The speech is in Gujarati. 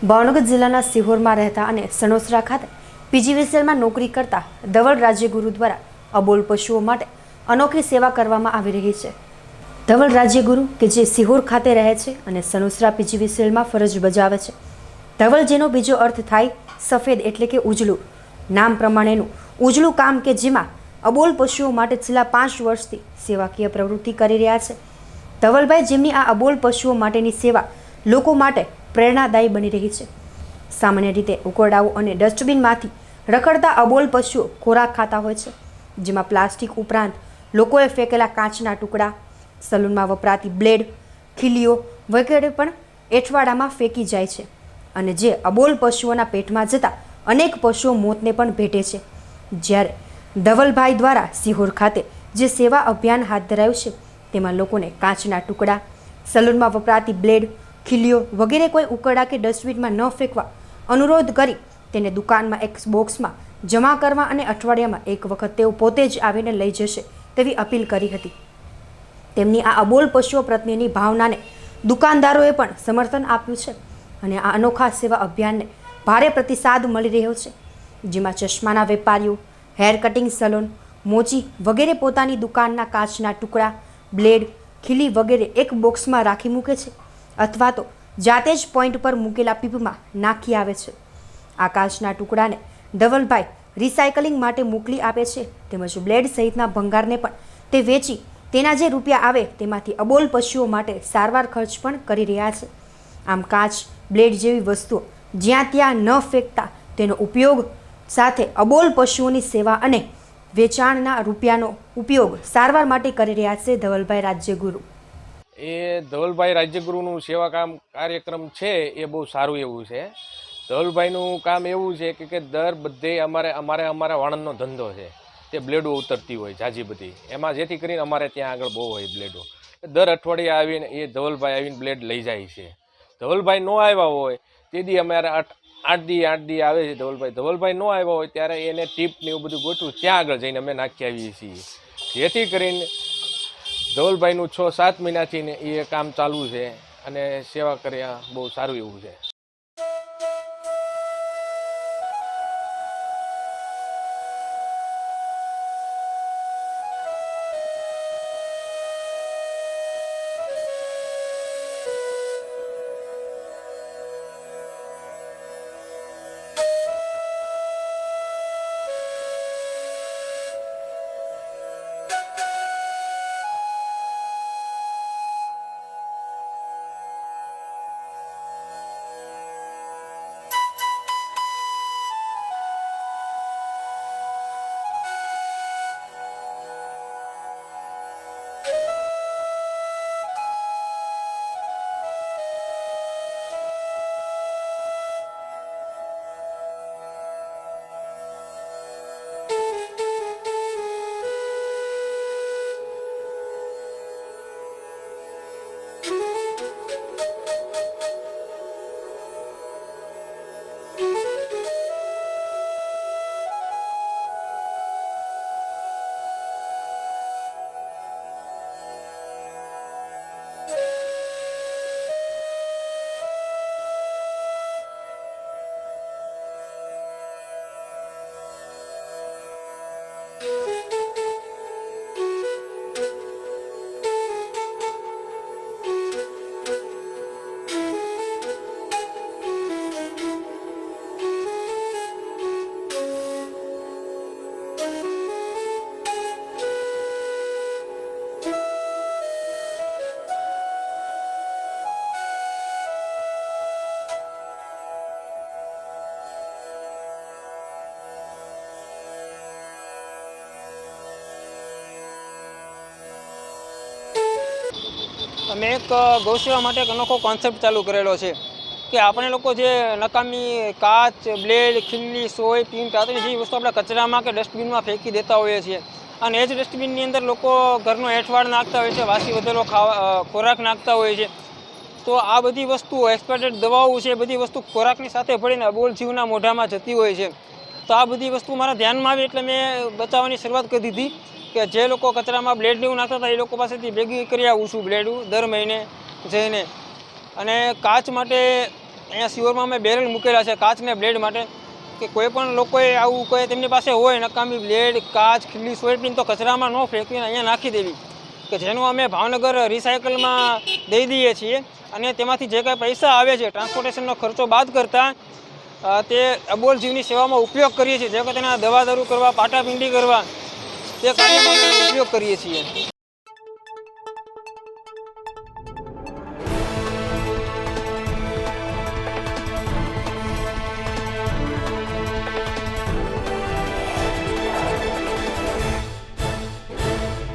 ભાવનગર જિલ્લાના સિહોરમાં રહેતા અને સણોસરા ખાતે પીજીવીસીએલમાં નોકરી કરતા ધવલ રાજ્યગુરુ દ્વારા અબોલ પશુઓ માટે અનોખી સેવા કરવામાં આવી રહી છે। ધવલ રાજ્યગુરુ કે જે સિહોર ખાતે રહે છે અને સણોસરા પીજીવીસીએલમાં ફરજ બજાવે છે। ધવલ જેનો બીજો અર્થ થાય સફેદ એટલે કે ઉજળું, નામ પ્રમાણેનું ઉજળું કામ કે જેમાં અબોલ પશુઓ માટે છેલ્લા 5 વર્ષથી સેવાકીય પ્રવૃત્તિ કરી રહ્યા છે। ધવલભાઈ જેમની આ અબોલ પશુઓ માટેની સેવા લોકો માટે પ્રેરણાદાયી બની રહી છે। સામાન્ય રીતે ઉકરડાઓ અને ડસ્ટબિનમાંથી રખડતા અબોલ પશુઓ ખોરાક ખાતા હોય છે, જેમાં પ્લાસ્ટિક ઉપરાંત લોકોએ ફેંકેલા કાચના ટુકડા, સલૂનમાં વપરાતી બ્લેડ, ખીલીઓ વગેરે પણ એઠવાડામાં ફેંકી જાય છે અને જે અબોલ પશુઓના પેટમાં જતા અનેક પશુઓ મોતને પણ ભેટે છે। જ્યારે ધવલભાઈ દ્વારા સિહોર ખાતે જે સેવા અભિયાન હાથ ધરાયું છે તેમાં લોકોને કાચના ટુકડા, સલૂનમાં વપરાતી બ્લેડ, ખીલીઓ વગેરે કોઈ ઉકરડા કે ડસ્ટબિનમાં ન ફેંકવા અનુરોધ કરી તેને દુકાનમાં એક બોક્સમાં જમા કરવા અને અઠવાડિયામાં એક વખત તેઓ પોતે જ આવીને લઈ જશે તેવી અપીલ કરી હતી। તેમની આ અબોલ પશુઓ પ્રત્યેની ભાવનાને દુકાનદારોએ પણ સમર્થન આપ્યું છે અને આ અનોખા સેવા અભિયાનને ભારે પ્રતિસાદ મળી રહ્યો છે, જેમાં ચશ્માના વેપારીઓ, હેર કટિંગ સલૂન, મોચી વગેરે પોતાની દુકાનના કાચના ટુકડા, બ્લેડ, ખીલી વગેરે એક બોક્સમાં રાખી મૂકે છે અથવા તો જાતે જ પોઈન્ટ પર મૂકેલા પીપમાં નાખી આવે છે। આ કાચના ટુકડાને ધવલભાઈ રિસાયકલિંગ માટે મોકલી આપે છે, તેમજ બ્લેડ સહિતના ભંગારને પણ તે વેચી તેના જે રૂપિયા આવે તેમાંથી અબોલ પશુઓ માટે સારવાર ખર્ચ પણ કરી રહ્યા છે। આમ કાચ, બ્લેડ જેવી વસ્તુઓ જ્યાં ત્યાં ન ફેંકતા તેનો ઉપયોગ સાથે અબોલ પશુઓની સેવા અને વેચાણના રૂપિયાનો ઉપયોગ સારવાર માટે કરી રહ્યા છે ધવલભાઈ રાજ્યગુરુ। એ ધવલભાઈ રાજ્યગુરુનું સેવા કાર્યક્રમ છે એ બહુ સારું એવું છે। ધવલભાઈનું કામ એવું છે કે દર બધે અમારા વાણંદનો ધંધો છે, તે બ્લેડો ઉતરતી હોય જાજી બધી, એમાં જેથી કરીને અમારે ત્યાં આગળ બહુ હોય બ્લેડો। દર અઠવાડિયે આવીને એ ધવલભાઈ આવીને બ્લેડ લઈ જાય છે। ધવલભાઈ ન આવ્યા હોય તે દી અમારે 8 દી આવે છે ધવલભાઈ ન આવ્યા હોય ત્યારે એને ટીપ ને એવું બધું ગોઠવું ત્યાં આગળ જઈને અમે નાખી આવીએ છીએ, જેથી કરીને ધવલભાઈનું 6-7 મહિનાથી ને એ કામ ચાલુ છે અને સેવા કર્યા બહુ સારું એવું છે। અમે એક ગૌસેવા માટે એક અનોખો કોન્સેપ્ટ ચાલુ કરેલો છે કે આપણે લોકો જે નકામી કાચ, બ્લેડ, ખીલી, સોય, પિન, કાતરી જેવી વસ્તુ આપણે કચરામાં કે ડસ્ટબિનમાં ફેંકી દેતા હોઈએ છીએ અને એ જ ડસ્ટબિનની અંદર લોકો ઘરનો એઠવાડ નાખતા હોય છે, વાસી વધેલો ખોરાક નાખતા હોય છે। તો આ બધી વસ્તુઓ એક્સપાયર્ડ દવાઓ છે, એ બધી વસ્તુ ખોરાકની સાથે ભળીને અબોલ જીવના મોઢામાં જતી હોય છે। તો આ બધી વસ્તુ મારા ધ્યાનમાં આવી એટલે મેં બચાવવાની શરૂઆત કરી દીધી કે જે લોકો કચરામાં બ્લેડ એવું નાખતા હતા એ લોકો પાસેથી ભેગી કરી આવું છું બ્લેડ દર મહિને જઈને। અને કાચ માટે અહીંયા સિયોરમાં અમે બેરલ મૂકેલા છે કાચ ને બ્લેડ માટે, કે કોઈ પણ લોકોએ આવું કોઈ તેમની પાસે હોય નકામી બ્લેડ, કાચ, ખીલ્લી, સોયાબીન તો કચરામાં ન ફેંકીને અહીંયા નાખી દેવી, કે જેનું અમે ભાવનગર રિસાયકલમાં દઈ દઈએ છીએ અને તેમાંથી જે કાંઈ પૈસા આવે છે ટ્રાન્સપોર્ટેશનનો ખર્ચો બાદ કરતાં તે અબોલ જીવની સેવામાં ઉપયોગ કરીએ છીએ, જે કે તેના દવા દારૂ કરવા, પાટાપિંડી કરવા તે કાર્યમાં અમે ઉપયોગ કરીએ છીએ.